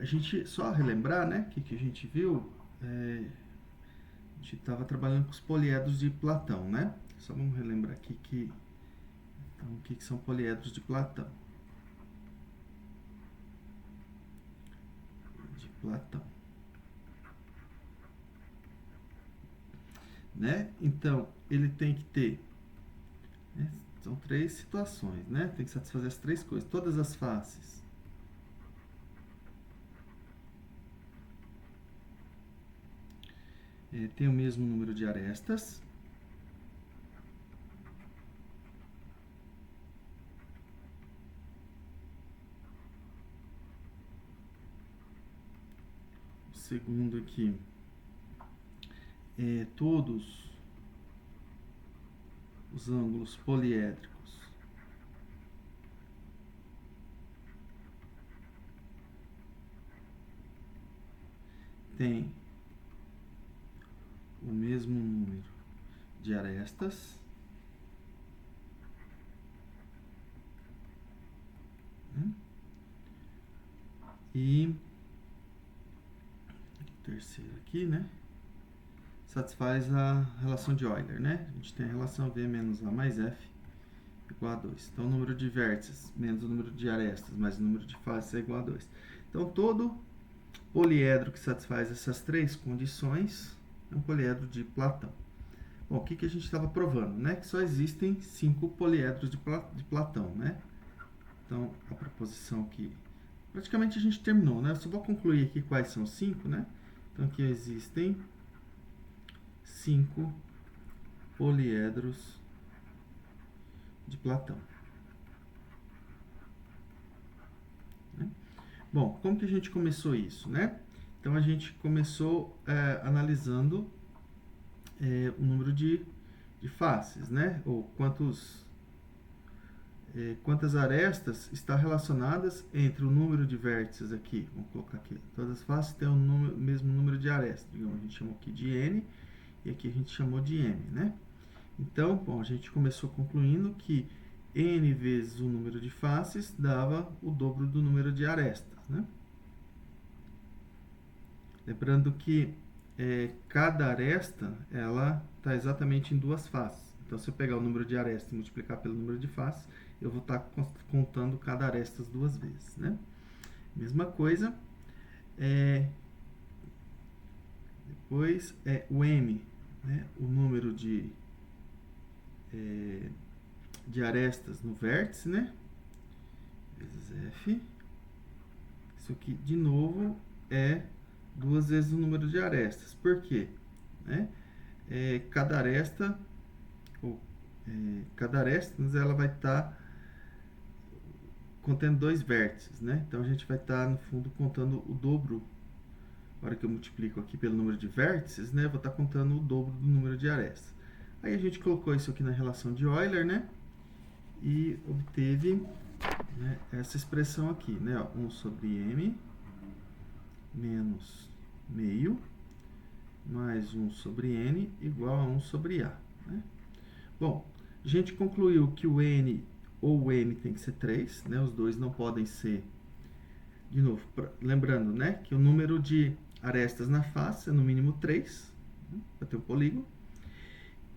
A gente, só relembrar, né, que a gente viu, a gente estava trabalhando com os poliedros de Platão, né? Só vamos relembrar aqui então, o que são poliedros de Platão. De Platão. Né? Então, ele tem que ter, né? São três situações, né? Tem que satisfazer as três coisas. Todas as faces têm o mesmo número de arestas. O segundo aqui, todos os ângulos poliédricos têm o mesmo número de arestas. E terceiro aqui, né? Satisfaz a relação de Euler, né? A gente tem a relação V menos A mais F igual a 2. Então, o número de vértices menos o número de arestas mais o número de faces é igual a 2. Então, todo poliedro que satisfaz essas três condições é um poliedro de Platão. Bom, o que a gente estava provando? Né? Que só existem 5 poliedros de Platão, né? Então, a proposição aqui, praticamente a gente terminou, né? Eu só vou concluir aqui quais são os 5, né? Então, aqui existem 5 poliedros de Platão. Né? Bom, como que a gente começou isso, né? Então, a gente começou analisando o número de faces, né? Ou quantas arestas estão relacionadas entre o número de vértices aqui. Vamos colocar aqui. Todas as faces têm o mesmo número de arestas. Digamos, a gente chamou aqui de N e aqui a gente chamou de M, né? Então, bom, a gente começou concluindo que N vezes o número de faces dava o dobro do número de arestas, né? Lembrando que cada aresta, ela está exatamente em duas faces. Então, se eu pegar o número de arestas e multiplicar pelo número de faces, eu vou estar contando cada aresta duas vezes, né? Mesma coisa, depois o M, né? O número de arestas no vértice, né? Vezes F. Isso aqui, de novo, é duas vezes o número de arestas. Por quê? Né? Cada aresta, ela vai estar contendo dois vértices, né? Então, a gente vai estar, no fundo, contando o dobro. Na hora que eu multiplico aqui pelo número de vértices, né? Eu vou estar contando o dobro do número de arestas. Aí, a gente colocou isso aqui na relação de Euler, né? E obteve, né, essa expressão aqui, né? 1 sobre m menos meio mais 1 sobre n igual a 1 sobre a. Né? Bom, a gente concluiu que o n ou o m tem que ser 3, né? Os dois não podem ser, de novo, lembrando, né, que o número de arestas na face é no mínimo 3, né, para ter um polígono,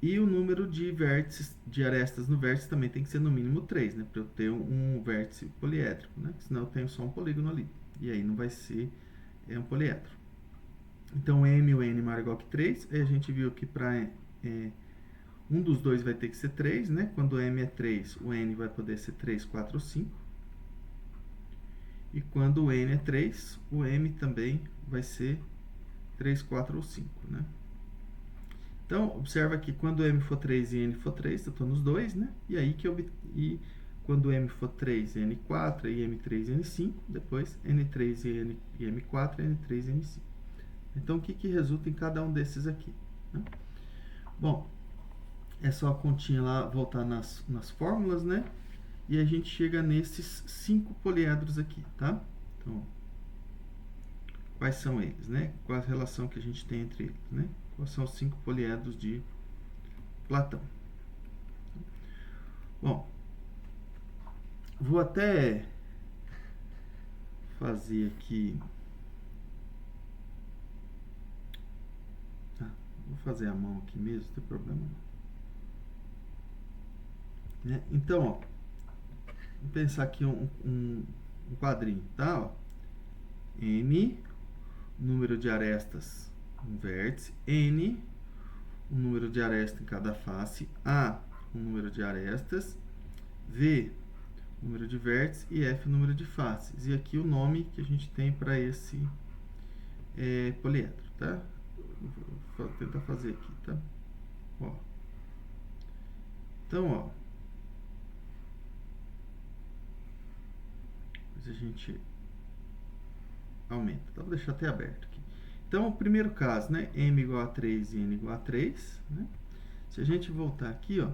e o número de vértices, de arestas no vértice também tem que ser no mínimo 3, né, para eu ter um vértice poliédrico, né, senão eu tenho só um polígono ali, e aí não vai ser um poliedro. Então, m e o n maior ou igual que 3, aí a gente viu que para um dos dois vai ter que ser 3, né? Quando m é 3, o n vai poder ser 3, 4 ou 5. E quando o n é 3, o m também vai ser 3, 4 ou 5, né? Então, observa que quando m for 3 e n for 3, eu estou nos dois, né? E aí que quando m for 3, n4 e m3 e n5, depois n3 e m4 e n3 e n5. Então, o que resulta em cada um desses aqui? Né? Bom, é só a continha lá voltar nas fórmulas, né? E a gente chega nesses 5 poliedros aqui, tá? Então, quais são eles, né? Qual a relação que a gente tem entre eles, né? Quais são os 5 poliedros de Platão? Bom, vou até fazer aqui... Vou fazer a mão aqui mesmo, não tem problema não. Né? Então, ó, vamos pensar aqui um quadrinho, tá? Ó, M, número de arestas, um vértice, N, um número de arestas em cada face, A, um número de arestas, V, número de vértices e F, número de faces. E aqui o nome que a gente tem para esse poliedro, tá? Vou tentar fazer aqui, tá? Ó. Então, ó, a gente aumenta, tá? Vou deixar até aberto aqui. Então, o primeiro caso, né? M igual a 3 e N igual a 3, né? Se a gente voltar aqui, ó,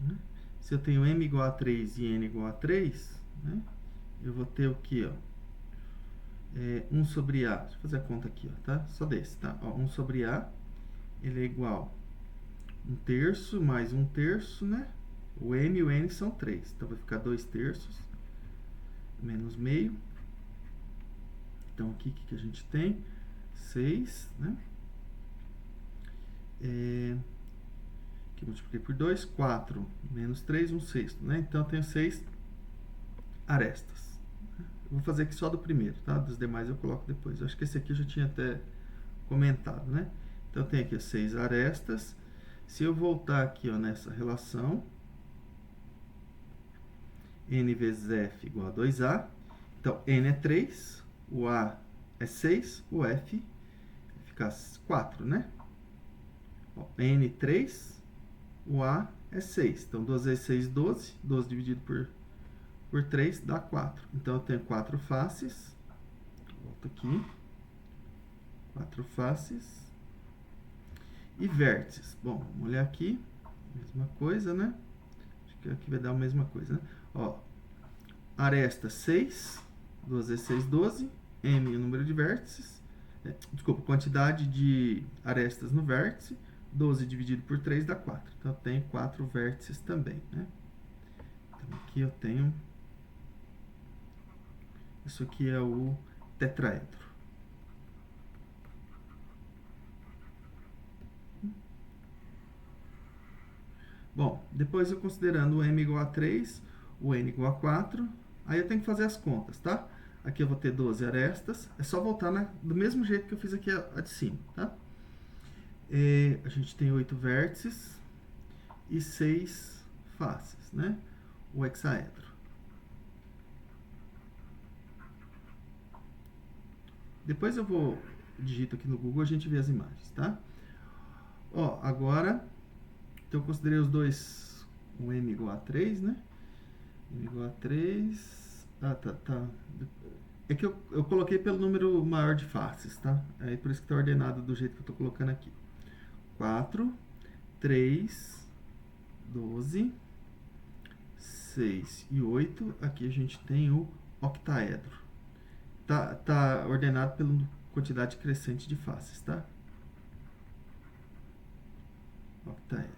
né? Se eu tenho M igual a 3 e N igual a 3, né? Eu vou ter o que, ó? 1 sobre A, deixa eu fazer a conta aqui, ó, tá? Só desse, tá? Ó, 1 sobre A, ele é igual a 1/3 mais 1/3, né? O M e o N são 3, então vai ficar 2/3 menos meio. Então, aqui, o que a gente tem? 6, né? Que eu multipliquei por 2, 4 menos 3, 1/6, né? Então, eu tenho 6 arestas. Eu vou fazer aqui só do primeiro, tá? Dos demais eu coloco depois. Eu acho que esse aqui eu já tinha até comentado, né? Então, eu tenho aqui 6 arestas. Se eu voltar aqui, ó, nessa relação, N vezes F igual a 2A. Então, N é 3, o A é 6, o F vai ficar 4, né? Ó, N 3, o A é 6. Então, 2 vezes 6, 12. 12 dividido por 3 dá 4. Então, eu tenho 4 faces. Volto aqui. 4 faces. E vértices. Bom, vamos olhar aqui. Mesma coisa, né? Acho que aqui vai dar a mesma coisa, né? Ó, aresta 6. 2 vezes 6, 12. M é o número de vértices. Desculpa, quantidade de arestas no vértice. 12 dividido por 3 dá 4. Então, eu tenho 4 vértices também, né? Então, aqui eu tenho... Isso aqui é o tetraedro. Bom, depois eu considerando o M igual a 3, o N igual a 4, aí eu tenho que fazer as contas, tá? Aqui eu vou ter 12 arestas, é só voltar do mesmo jeito que eu fiz aqui a de cima, tá? A gente tem 8 vértices e 6 faces, né? O hexaedro. Depois eu digito aqui no Google, a gente vê as imagens, tá? Ó, agora, então eu considerei os dois, o M igual a 3, né? M igual a 3, tá. É que eu coloquei pelo número maior de faces, tá? É por isso que tá ordenado do jeito que eu tô colocando aqui. 4, 3, 12, 6 e 8. Aqui a gente tem o octaedro. Tá ordenado pela quantidade crescente de faces, tá? Octaedro.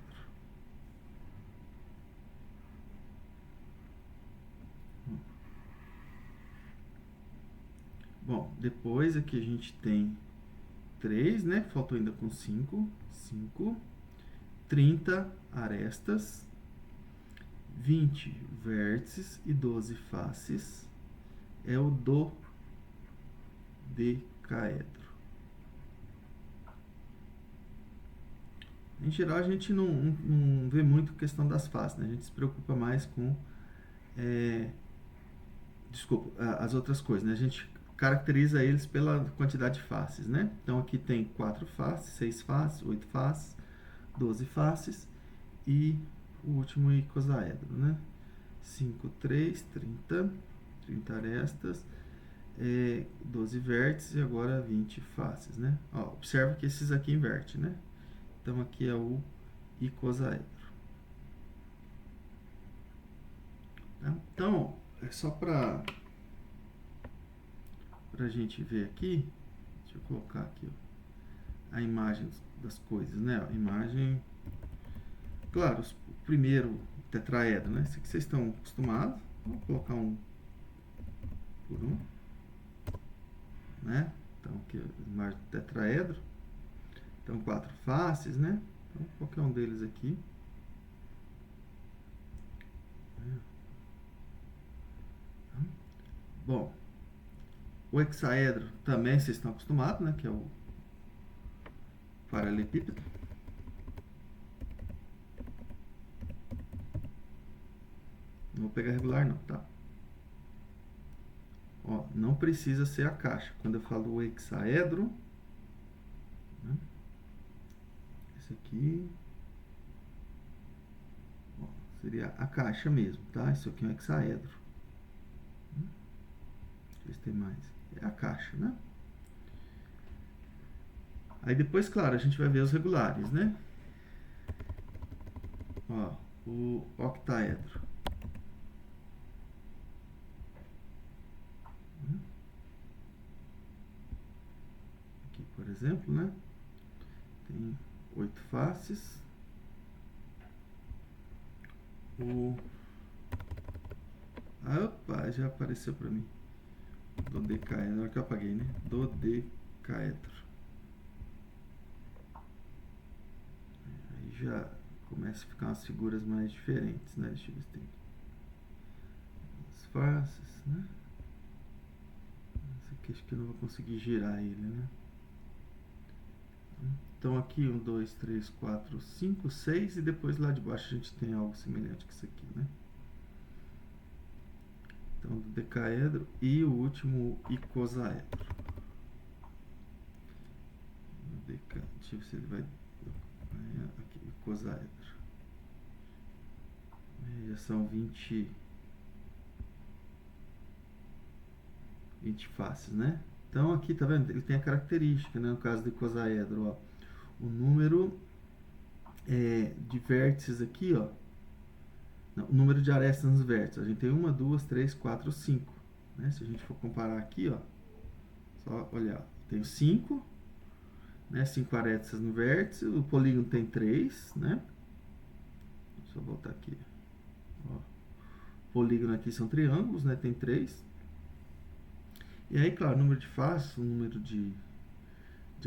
Bom, depois aqui a gente tem 3, né? Faltou ainda com 5. 30 arestas, 20 vértices e 12 faces. É o dodecaedro. Em geral, a gente não vê muito questão das faces, né? A gente se preocupa mais com as outras coisas, né? A gente caracteriza eles pela quantidade de faces, né? Então, aqui tem 4 faces, 6 faces, 8 faces, 12 faces e o último icosaedro, né? 5, 3, 30 arestas, 12 vértices e agora 20 faces, né? Ó, observa que esses aqui invertem, né? Então, aqui é o icosaedro. Tá? Então, é só para a gente ver aqui, deixa eu colocar aqui ó, a imagem das coisas, né? A imagem, claro, o primeiro tetraedro, né? Esse aqui vocês estão acostumados, Vamos colocar um por um, né? Então, aqui é tetraedro. Então, 4 faces, né? Então, qualquer um deles aqui. Bom, o hexaedro também vocês estão acostumados, né? Que é o paralelepípedo. Não vou pegar regular não, tá? Ó, não precisa ser a caixa. Quando eu falo o hexaedro, né? Esse aqui, ó, seria a caixa mesmo, tá? Isso aqui é um hexaedro. Deixa eu ver se tem mais. É a caixa, né? Aí depois, claro, a gente vai ver os regulares, né? Ó, o octaedro. Aqui, por exemplo, né? Tem 8 faces. Opa, já apareceu para mim. Dodecaedro, na hora que eu apaguei, né? Dodecaedro. Aí já começa a ficar umas figuras mais diferentes, né? Deixa eu ver se tem as faces, né? Esse aqui acho que eu não vou conseguir girar ele, né? Então aqui 1, 2, 3, 4, 5, 6 e depois lá de baixo a gente tem algo semelhante que isso aqui, né? Então, dodecaedro e o último, o icosaedro. Deixa eu ver se ele vai... Aqui, icosaedro. Já são 20 faces, né? Então aqui, tá vendo? Ele tem a característica, né? No caso do icosaedro, ó. O número de vértices aqui, ó. Não, o número de arestas nos vértices. A gente tem 1, 2, 3, 4, 5. Né? Se a gente for comparar aqui, ó. Só olhar. Tenho 5, né? 5 arestas no vértice. O polígono tem 3, né? Deixa eu voltar aqui. Ó. O polígono aqui são triângulos, né? Tem 3. E aí, claro, o número de faces, o número de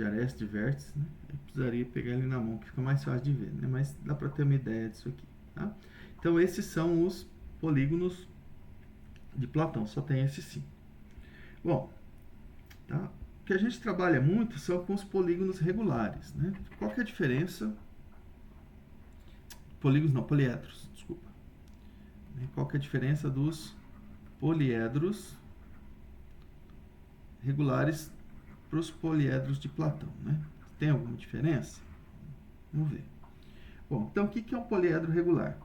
arestas, de vértices, né? Eu precisaria pegar ele na mão, que fica mais fácil de ver, né? Mas dá para ter uma ideia disso aqui, tá? Então, esses são os polígonos de Platão, só tem esses 5. Bom, tá? O que a gente trabalha muito são com os polígonos regulares, né? Qual que é a diferença? Polígonos não, poliedros, desculpa. Qual que é a diferença dos poliedros regulares para os poliedros de Platão, né? Tem alguma diferença? Vamos ver. Bom, então o que é um poliedro regular?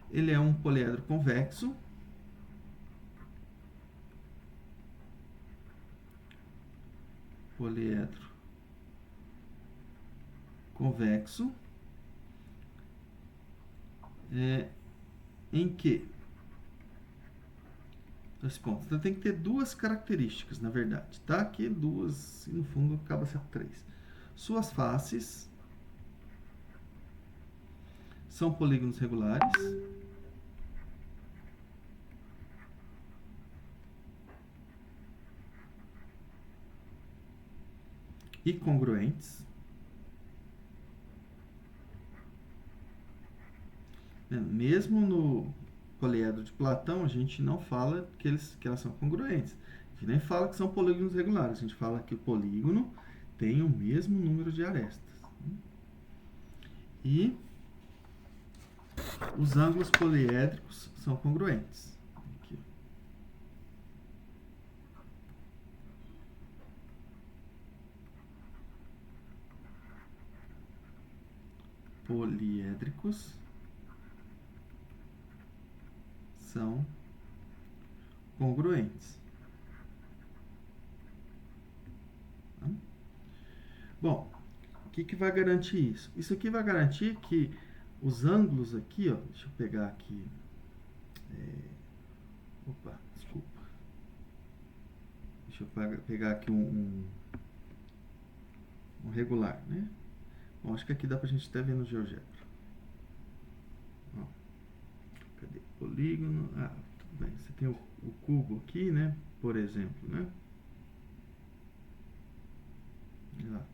Ele é um poliedro convexo. Poliedro convexo. Em que? Esse ponto. Então tem que ter duas características, na verdade, tá? Aqui duas, e no fundo acaba sendo 3. Suas faces são polígonos regulares. E congruentes. Mesmo no poliedro de Platão, a gente não fala que elas são congruentes. A gente nem fala que são polígonos regulares. A gente fala que o polígono tem o mesmo número de arestas. E os ângulos poliédricos são congruentes. Aqui. Poliédricos são congruentes. Tá? Bom, o que vai garantir isso? Isso aqui vai garantir que os ângulos aqui, ó, deixa eu pegar aqui. Opa, desculpa. Deixa eu pegar aqui um regular, né? Bom, acho que aqui dá pra gente até ver no GeoGebra. Ó, cadê? Polígono. Ah, Bem, você tem o cubo aqui, né? Por exemplo, né? Lá.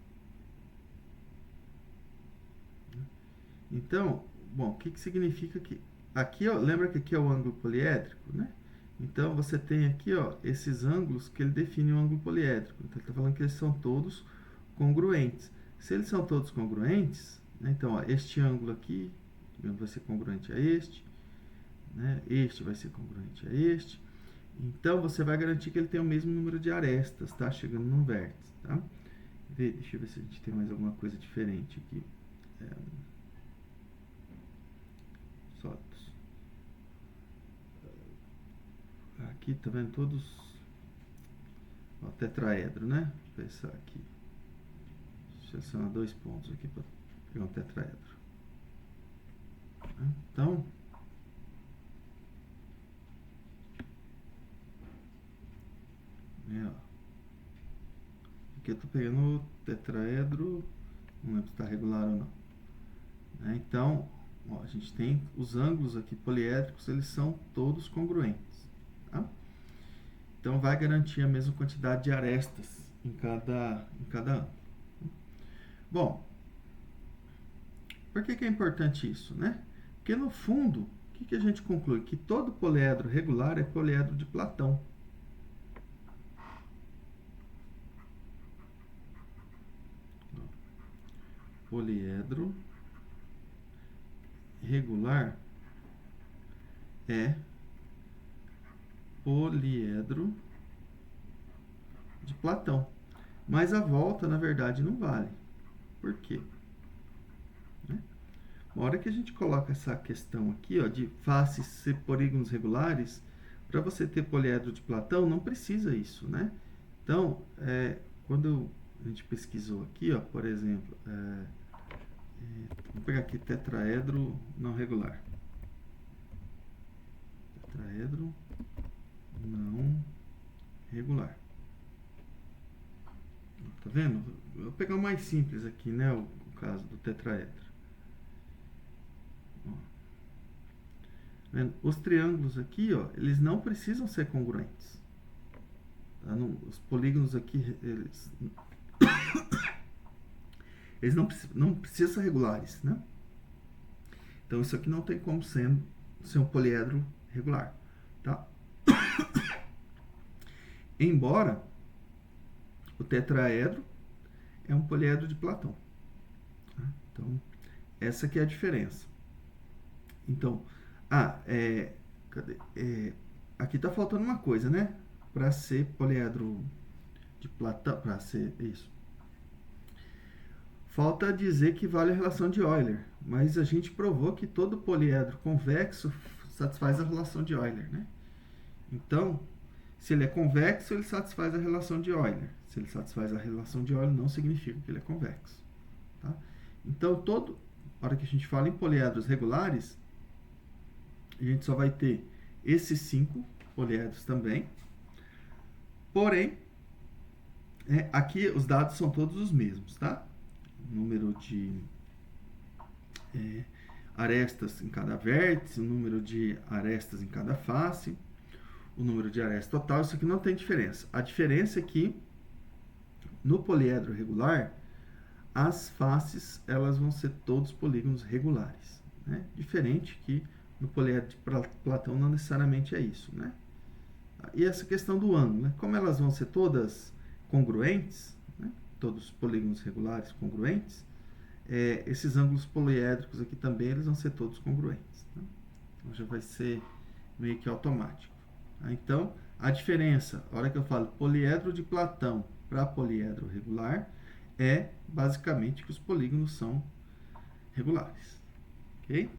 Então, bom, o que que significa que aqui, ó, lembra que aqui é o ângulo poliédrico, né? Então, você tem aqui, ó, esses ângulos que ele define o ângulo poliédrico. Então, ele está falando que eles são todos congruentes. Se eles são todos congruentes, né, então, ó, este ângulo aqui, digamos, vai ser congruente a este, né? Este vai ser congruente a este. Então, você vai garantir que ele tem o mesmo número de arestas, tá? Chegando no vértice, tá? Deixa eu ver se a gente tem mais alguma coisa diferente aqui. Sólidos. Aqui, tá vendo? Todos... Ó, tetraedro, né? Vou pensar aqui. Selecionar 2 pontos aqui para pegar um tetraedro. Então... Aqui eu estou pegando o tetraedro, não lembro se está regular ou não. Então, ó, a gente tem os ângulos aqui poliédricos, eles são todos congruentes. Tá? Então, vai garantir a mesma quantidade de arestas em cada ângulo. Bom, por que é importante isso, né? Porque, no fundo, o que a gente conclui? Que todo poliedro regular é poliedro de Platão. Poliedro regular é poliedro de Platão. Mas a volta, na verdade, não vale. Por quê? Uma hora que a gente coloca essa questão aqui, ó, de faces ser polígonos regulares, para você ter poliedro de Platão, não precisa isso, né? Então, quando a gente pesquisou aqui, ó, por exemplo, vou pegar aqui tetraedro não regular. Tetraedro não regular. Tá vendo? Vou pegar o mais simples aqui, né? O caso do tetraedro. Os triângulos aqui, ó, eles não precisam ser congruentes. Tá? Os polígonos aqui, eles não precisam ser regulares, né? Então, isso aqui não tem como ser um poliedro regular, tá? Embora o tetraedro é um poliedro de Platão. Tá? Então, essa aqui é a diferença. Então, aqui está faltando uma coisa, né? Para ser poliedro de Platão, para ser isso. Falta dizer que vale a relação de Euler, mas a gente provou que todo poliedro convexo satisfaz a relação de Euler, né? Então, se ele é convexo, ele satisfaz a relação de Euler. Se ele satisfaz a relação de Euler, não significa que ele é convexo. Tá? Então, na hora que a gente fala em poliedros regulares, a gente só vai ter esses 5 poliedros também. Porém, aqui os dados são todos os mesmos, tá? O número de arestas em cada vértice, o número de arestas em cada face, o número de arestas total, isso aqui não tem diferença. A diferença é que no poliedro regular, as faces elas vão ser todos polígonos regulares, né? Diferente que no poliedro de Platão não necessariamente é isso, né? E essa questão do ângulo, né? Como elas vão ser todas congruentes, né? Todos os polígonos regulares congruentes, esses ângulos poliédricos aqui também eles vão ser todos congruentes. Né? Então já vai ser meio que automático. Tá? Então, a diferença, a hora que eu falo poliedro de Platão para poliedro regular, é basicamente que os polígonos são regulares. Ok?